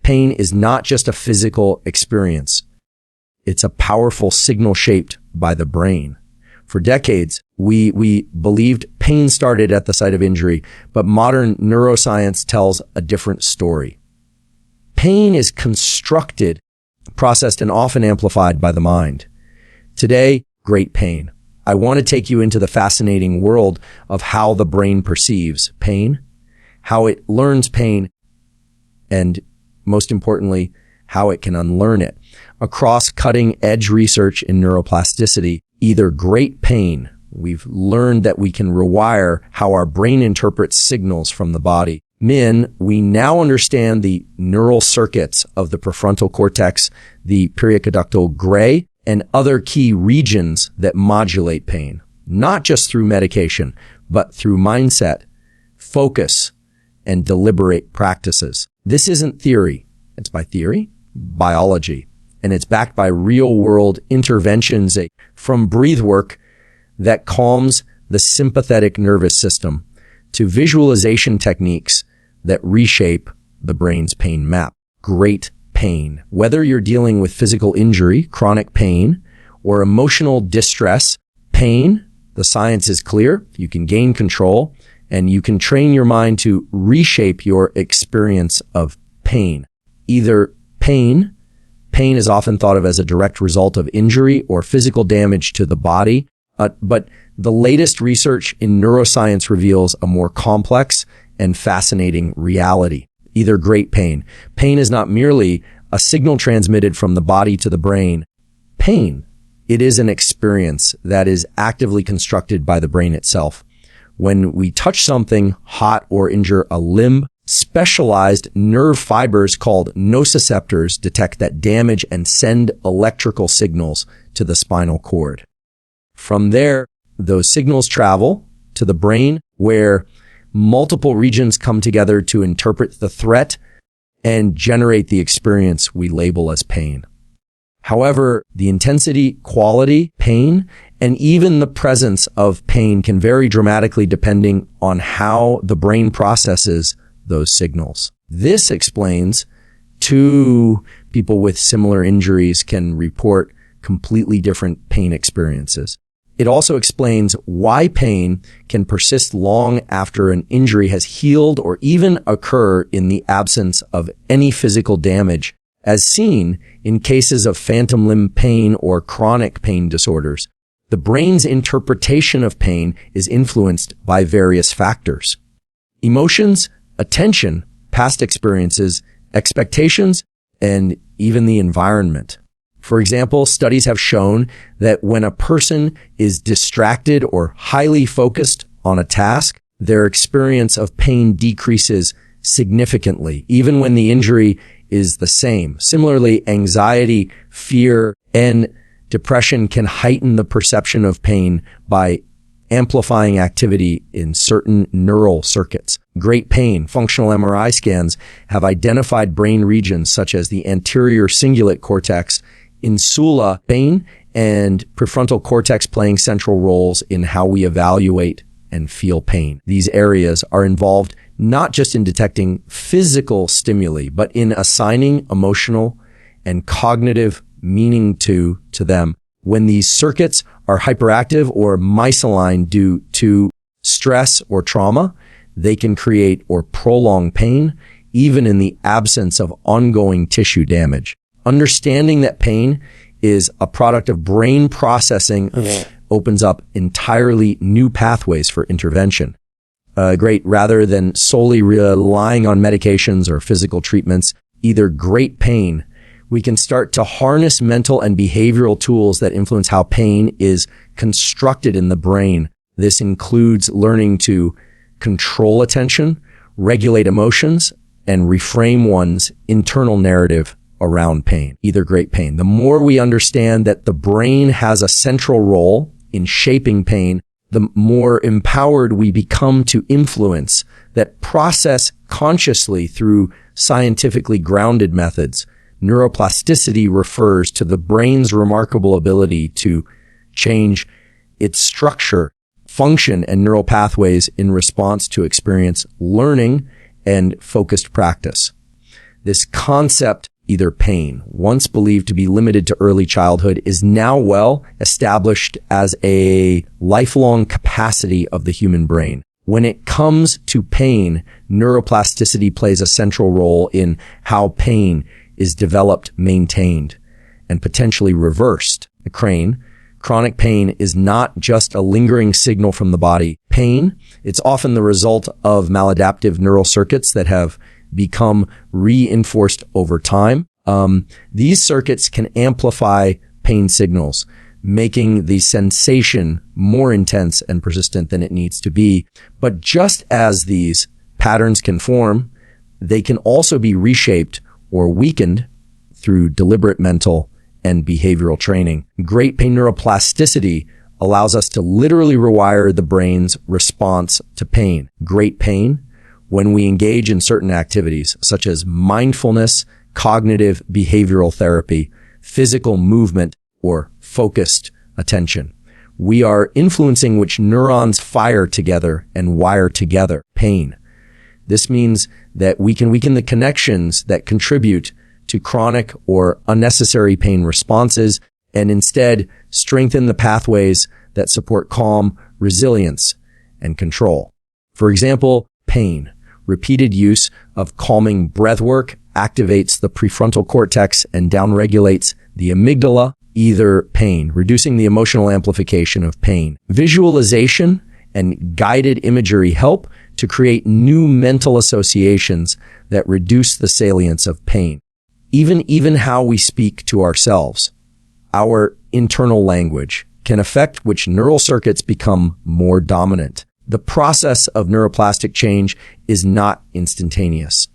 pain is not just a physical experience. It's a powerful signal shaped by the brain. For decades, we believed pain started at the site of injury, but modern neuroscience tells a different story. Pain is constructed, processed, and often amplified by the mind. Today, great pain. I want to take you into the fascinating world of how the brain perceives pain, how it learns pain, and most importantly, how it can unlearn it. Across cutting-edge research in neuroplasticity, either great pain, we've learned that we can rewire how our brain interprets signals from the body. We now understand the neural circuits of the prefrontal cortex, the periaqueductal gray, and other key regions that modulate pain, not just through medication, but through mindset, focus, and deliberate practices. This isn't theory. It's by theory, biology, and it's backed by real-world interventions from breathwork that calms the sympathetic nervous system to visualization techniques that reshape the brain's pain map. Great pain. Whether you're dealing with physical injury, chronic pain, or emotional distress, pain, the science is clear. You can gain control, and you can train your mind to reshape your experience of pain. Either pain is often thought of as a direct result of injury or physical damage to the body, but the latest research in neuroscience reveals a more complex and fascinating reality. Either great pain. Pain is not merely a signal transmitted from the body to the brain. Pain, it is an experience that is actively constructed by the brain itself. When we touch something hot or injure a limb, specialized nerve fibers called nociceptors detect that damage and send electrical signals to the spinal cord. From there, those signals travel to the brain, where multiple regions come together to interpret the threat and generate the experience we label as pain. However, the intensity, quality, pain, and even the presence of pain can vary dramatically depending on how the brain processes those signals. This explains two people with similar injuries can report completely different pain experiences. It also explains why pain can persist long after an injury has healed or even occur in the absence of any physical damage, as seen in cases of phantom limb pain or chronic pain disorders. The brain's interpretation of pain is influenced by various factors: emotions, attention, past experiences, expectations, and even the environment. For example, studies have shown that when a person is distracted or highly focused on a task, their experience of pain decreases significantly, even when the injury is the same. Similarly, anxiety, fear, and depression can heighten the perception of pain by amplifying activity in certain neural circuits. Great pain, functional MRI scans have identified brain regions such as the anterior cingulate cortex, insula, pain, and prefrontal cortex playing central roles in how we evaluate and feel pain. These areas are involved not just in detecting physical stimuli, but in assigning emotional and cognitive meaning to them. When these circuits are hyperactive or misaligned due to stress or trauma, they can create or prolong pain, even in the absence of ongoing tissue damage. Understanding that pain is a product of brain processing opens up entirely new pathways for intervention. Rather than solely relying on medications or physical treatments, either great pain, we can start to harness mental and behavioral tools that influence how pain is constructed in the brain. This includes learning to control attention, regulate emotions, and reframe one's internal narrative around pain, either great pain. The more we understand that the brain has a central role in shaping pain, the more empowered we become to influence that process consciously through scientifically grounded methods. Neuroplasticity refers to the brain's remarkable ability to change its structure, function, and neural pathways in response to experience, learning, and focused practice. This concept, either pain, once believed to be limited to early childhood, is now well established as a lifelong capacity of the human brain. When it comes to pain, neuroplasticity plays a central role in how pain is developed, maintained, and potentially reversed. Chronic pain is not just a lingering signal from the body. Pain, it's often the result of maladaptive neural circuits that have become reinforced over time. These circuits can amplify pain signals, making the sensation more intense and persistent than it needs to be. But just as these patterns can form, they can also be reshaped or weakened through deliberate mental and behavioral training. Great pain neuroplasticity allows us to literally rewire the brain's response to pain. Great pain, when we engage in certain activities such as mindfulness, cognitive behavioral therapy, physical movement, or focused attention, we are influencing which neurons fire together and wire together. Pain. This means that we can weaken the connections that contribute to chronic or unnecessary pain responses and instead strengthen the pathways that support calm, resilience, and control. For example, pain. Repeated use of calming breathwork activates the prefrontal cortex and downregulates the amygdala, either pain, reducing the emotional amplification of pain. Visualization and guided imagery help to create new mental associations that reduce the salience of pain. Even how we speak to ourselves, our internal language, can affect which neural circuits become more dominant. The process of neuroplastic change is not instantaneous.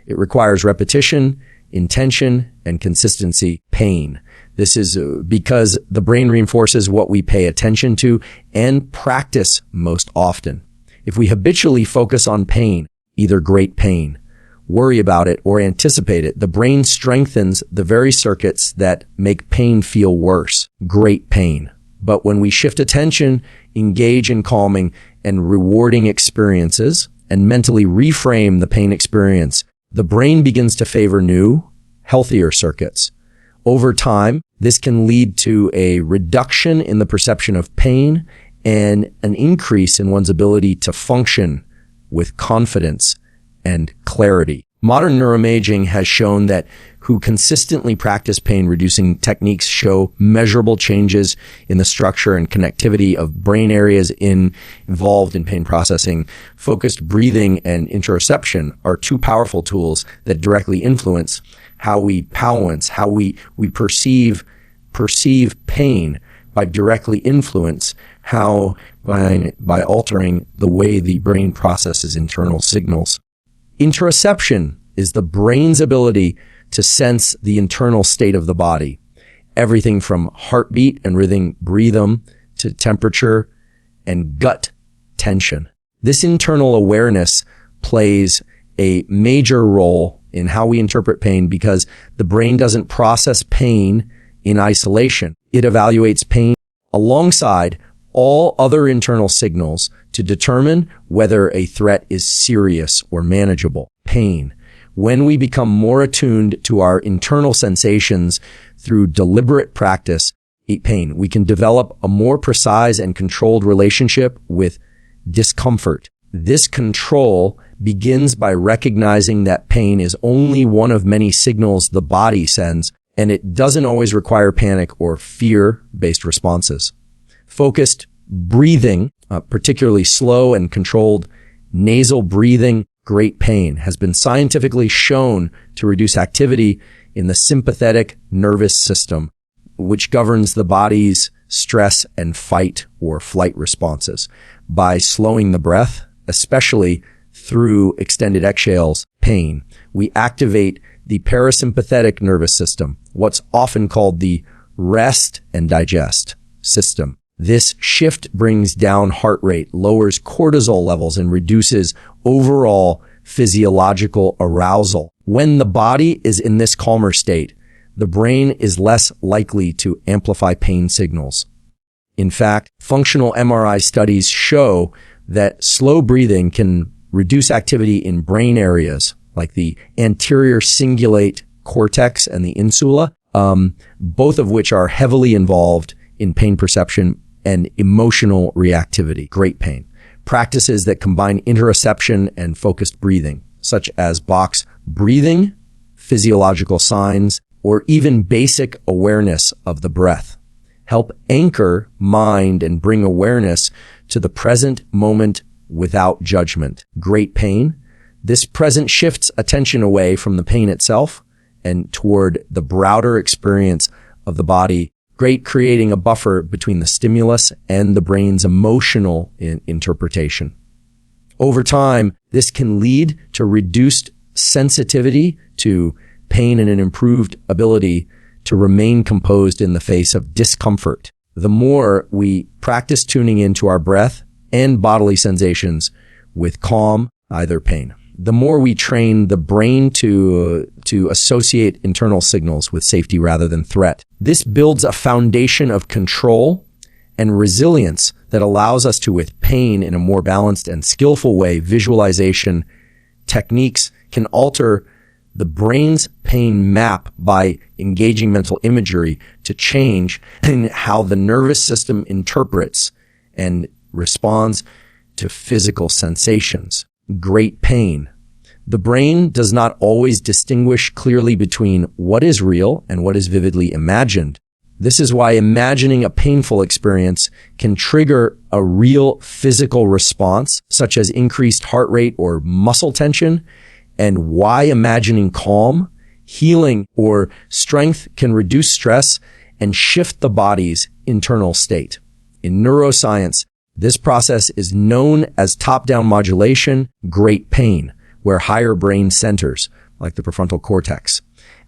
It requires repetition, intention, and consistency. Pain. This is because the brain reinforces what we pay attention to and practice most often. If we habitually focus on pain, either great pain, worry about it, or anticipate it, the brain strengthens the very circuits that make pain feel worse. Great pain. But when we shift attention, engage in calming and rewarding experiences, and mentally reframe the pain experience, the brain begins to favor new, healthier circuits. Over time, this can lead to a reduction in the perception of pain and an increase in one's ability to function with confidence and clarity. Modern neuroimaging has shown that who consistently practice pain-reducing techniques show measurable changes in the structure and connectivity of brain areas involved in pain processing. Focused breathing and interoception are two powerful tools that directly influence how we perceive pain by directly influence by altering the way the brain processes internal signals. Interoception is the brain's ability to sense the internal state of the body, everything from heartbeat and rhythm to temperature and gut tension. This internal awareness plays a major role in how we interpret pain because the brain doesn't process pain in isolation. It evaluates pain alongside all other internal signals to determine whether a threat is serious or manageable. Pain. When we become more attuned to our internal sensations through deliberate practice, pain, we can develop a more precise and controlled relationship with discomfort. This control begins by recognizing that pain is only one of many signals the body sends, and it doesn't always require panic or fear-based responses. Focused breathing, particularly slow and controlled nasal breathing, great pain, has been scientifically shown to reduce activity in the sympathetic nervous system, which governs the body's stress and fight or flight responses. By slowing the breath, especially through extended exhales, pain, we activate the parasympathetic nervous system, what's often called the rest and digest system. This shift brings down heart rate, lowers cortisol levels, and reduces overall physiological arousal. When the body is in this calmer state, the brain is less likely to amplify pain signals. In fact, functional MRI studies show that slow breathing can reduce activity in brain areas like the anterior cingulate cortex and the insula, both of which are heavily involved in pain perception and emotional reactivity. Great pain. Practices that combine interoception and focused breathing, such as box breathing, physiological signs, or even basic awareness of the breath, help anchor mind and bring awareness to the present moment without judgment. Great pain. This present shifts attention away from the pain itself and toward the broader experience of the body. Great, creating a buffer between the stimulus and the brain's emotional interpretation. Over time, this can lead to reduced sensitivity to pain and an improved ability to remain composed in the face of discomfort. The more we practice tuning into our breath and bodily sensations with calm, either pain, the more we train the brain to associate internal signals with safety rather than threat. This builds a foundation of control and resilience that allows us to, with pain in a more balanced and skillful way. Visualization techniques can alter the brain's pain map by engaging mental imagery to change in how the nervous system interprets and responds to physical sensations. Great pain. The brain does not always distinguish clearly between what is real and what is vividly imagined. This is why imagining a painful experience can trigger a real physical response, such as increased heart rate or muscle tension, and why imagining calm, healing, or strength can reduce stress and shift the body's internal state. In neuroscience, this process is known as top-down modulation. Great pain, where higher brain centers, like the prefrontal cortex,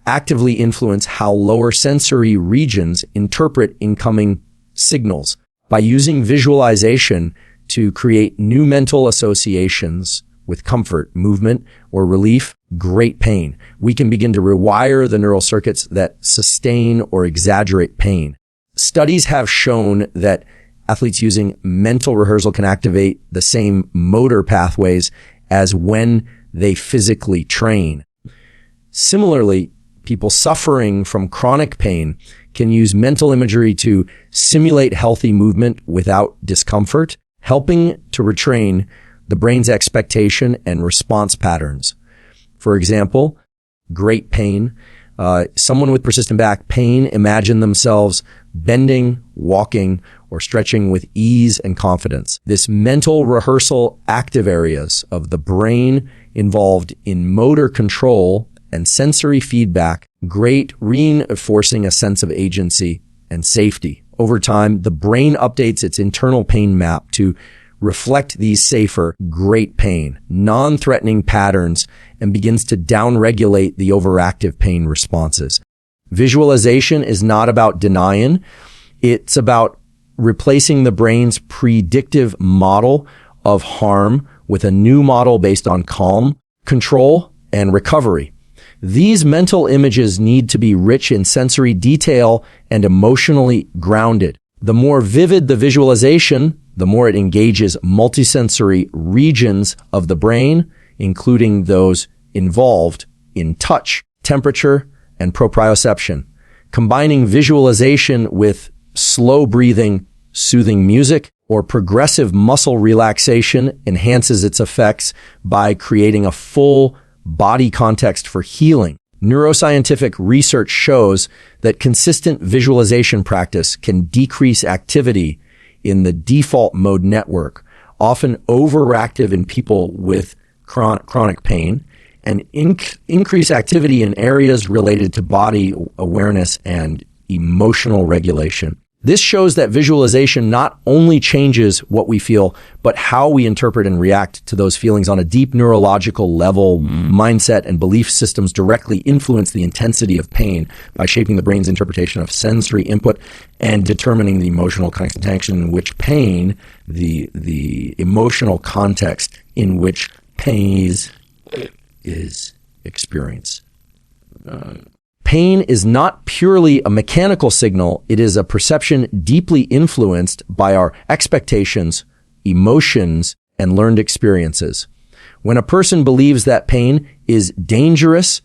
actively influence how lower sensory regions interpret incoming signals. By using visualization to create new mental associations with comfort, movement, or relief, great pain, we can begin to rewire the neural circuits that sustain or exaggerate pain. Studies have shown that athletes using mental rehearsal can activate the same motor pathways as when they physically train. Similarly, people suffering from chronic pain can use mental imagery to simulate healthy movement without discomfort, helping to retrain the brain's expectation and response patterns. For example, great pain. Someone with persistent back pain imagine themselves bending, walking, or stretching with ease and confidence. This mental rehearsal active areas of the brain involved in motor control and sensory feedback, great, reinforcing a sense of agency and safety. Over time, the brain updates its internal pain map to reflect these safer, great pain, non-threatening patterns and begins to downregulate the overactive pain responses. Visualization is not about denying. It's about replacing the brain's predictive model of harm with a new model based on calm, control, and recovery. These mental images need to be rich in sensory detail and emotionally grounded. The more vivid the visualization, the more it engages multisensory regions of the brain, including those involved in touch, temperature, and proprioception. Combining visualization with slow breathing, soothing music, or progressive muscle relaxation enhances its effects by creating a full body context for healing. Neuroscientific research shows that consistent visualization practice can decrease activity in the default mode network, often overactive in people with chronic pain, and increase activity in areas related to body awareness and emotional regulation. This shows that visualization not only changes what we feel, but how we interpret and react to those feelings on a deep neurological level. Mindset and belief systems directly influence the intensity of pain by shaping the brain's interpretation of sensory input and determining the emotional context in which pain, the emotional context in which pain is experienced. Pain is not purely a mechanical signal. It is a perception deeply influenced by our expectations, emotions, and learned experiences. When a person believes that pain is dangerous,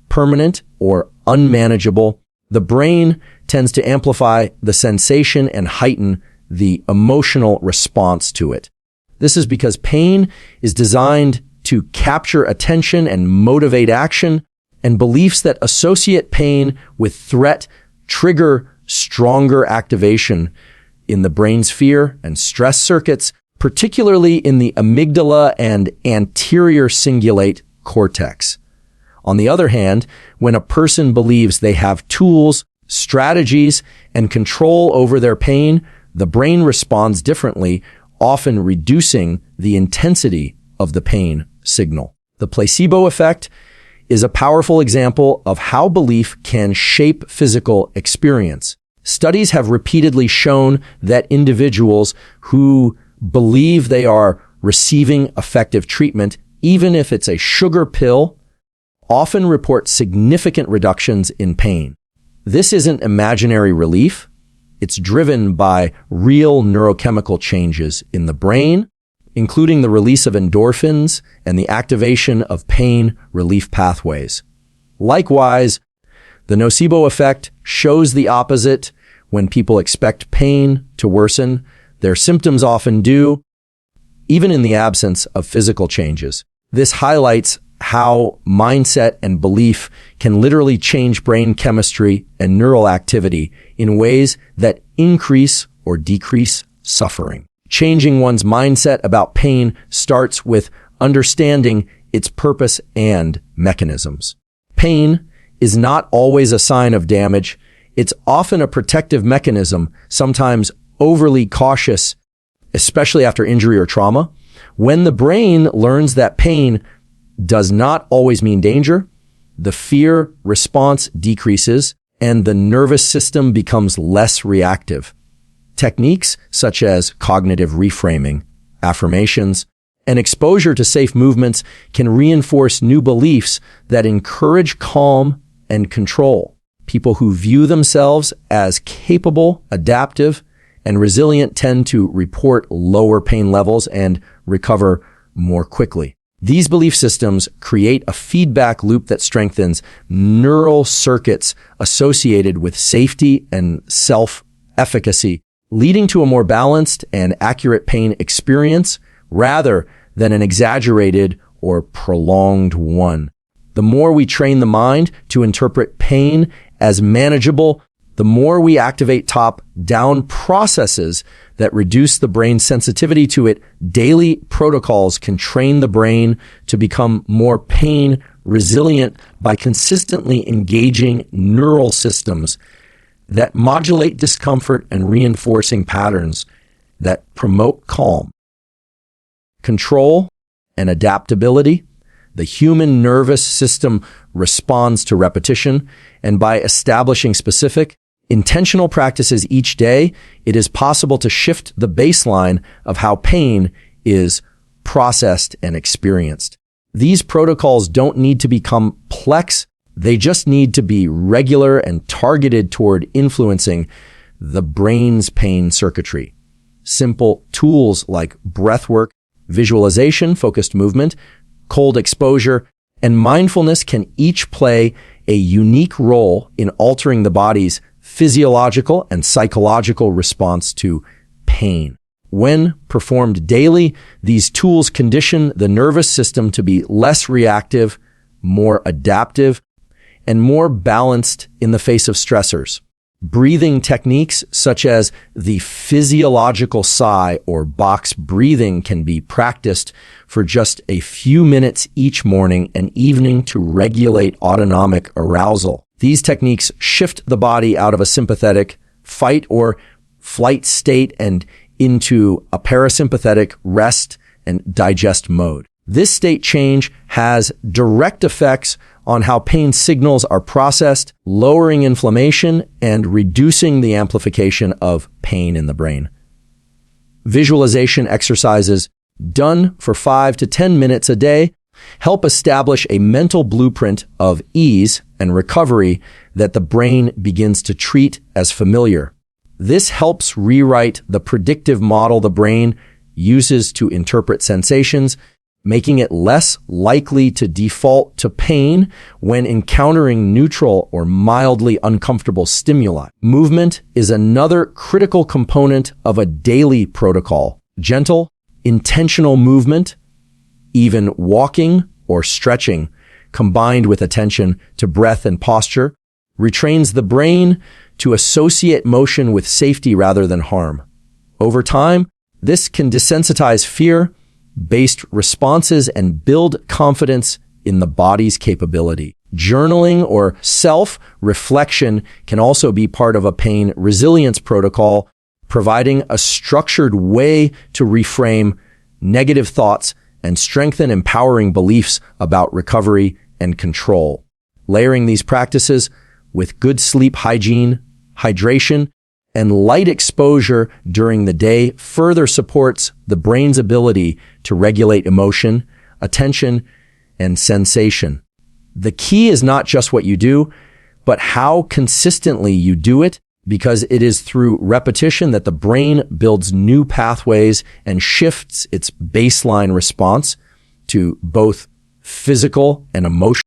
permanent, or unmanageable, the brain tends to amplify the sensation and heighten the emotional response to it. This is because pain is designed to capture attention and motivate action, and beliefs that associate pain with threat trigger stronger activation in the brain's fear and stress circuits, particularly in the amygdala and anterior cingulate cortex. On the other hand, when a person believes they have tools, strategies, and control over their pain, the brain responds differently, often reducing the intensity of the pain signal. The placebo effect is a powerful example of how belief can shape physical experience. Studies have repeatedly shown that individuals who believe they are receiving effective treatment, even if it's a sugar pill, often report significant reductions in pain. This isn't imaginary relief. It's driven by real neurochemical changes in the brain, including the release of endorphins and the activation of pain relief pathways. Likewise, the nocebo effect shows the opposite. When people expect pain to worsen, their symptoms often do, even in the absence of physical changes. This highlights how mindset and belief can literally change brain chemistry and neural activity in ways that increase or decrease suffering. Changing one's mindset about pain starts with understanding its purpose and mechanisms. Pain is not always a sign of damage. It's often a protective mechanism, sometimes overly cautious, especially after injury or trauma. When the brain learns that pain does not always mean danger, the fear response decreases and the nervous system becomes less reactive. Techniques such as cognitive reframing, affirmations, and exposure to safe movements can reinforce new beliefs that encourage calm and control. People who view themselves as capable, adaptive, and resilient tend to report lower pain levels and recover more quickly. These belief systems create a feedback loop that strengthens neural circuits associated with safety and self-efficacy, leading to a more balanced and accurate pain experience rather than an exaggerated or prolonged one. The more we train the mind to interpret pain as manageable, the more we activate top-down processes that reduce the brain's sensitivity to it. Daily protocols can train the brain to become more pain resilient by consistently engaging neural systems that modulate discomfort and reinforcing patterns that promote calm, control, and adaptability. The human nervous system responds to repetition, and by establishing specific, intentional practices each day, it is possible to shift the baseline of how pain is processed and experienced. These protocols don't need to be complex. They just need to be regular and targeted toward influencing the brain's pain circuitry. Simple tools like breathwork, visualization, focused movement, cold exposure, and mindfulness can each play a unique role in altering the body's physiological and psychological response to pain. When performed daily, these tools condition the nervous system to be less reactive, more adaptive, and more balanced in the face of stressors. Breathing techniques such as the physiological sigh or box breathing can be practiced for just a few minutes each morning and evening to regulate autonomic arousal. These techniques shift the body out of a sympathetic fight or flight state and into a parasympathetic rest and digest mode. This state change has direct effects on how pain signals are processed, lowering inflammation and reducing the amplification of pain in the brain. Visualization exercises done for 5 to 10 minutes a day help establish a mental blueprint of ease and recovery that the brain begins to treat as familiar. This helps rewrite the predictive model the brain uses to interpret sensations, making it less likely to default to pain when encountering neutral or mildly uncomfortable stimuli. Movement is another critical component of a daily protocol. Gentle, intentional movement, even walking or stretching, combined with attention to breath and posture, retrains the brain to associate motion with safety rather than harm. Over time, this can desensitize fear-based responses and build confidence in the body's capability. Journaling or self-reflection can also be part of a pain resilience protocol, providing a structured way to reframe negative thoughts and strengthen empowering beliefs about recovery and control. Layering these practices with good sleep hygiene, hydration, and light exposure during the day further supports the brain's ability to regulate emotion, attention, and sensation. The key is not just what you do, but how consistently you do it, because it is through repetition that the brain builds new pathways and shifts its baseline response to both physical and emotional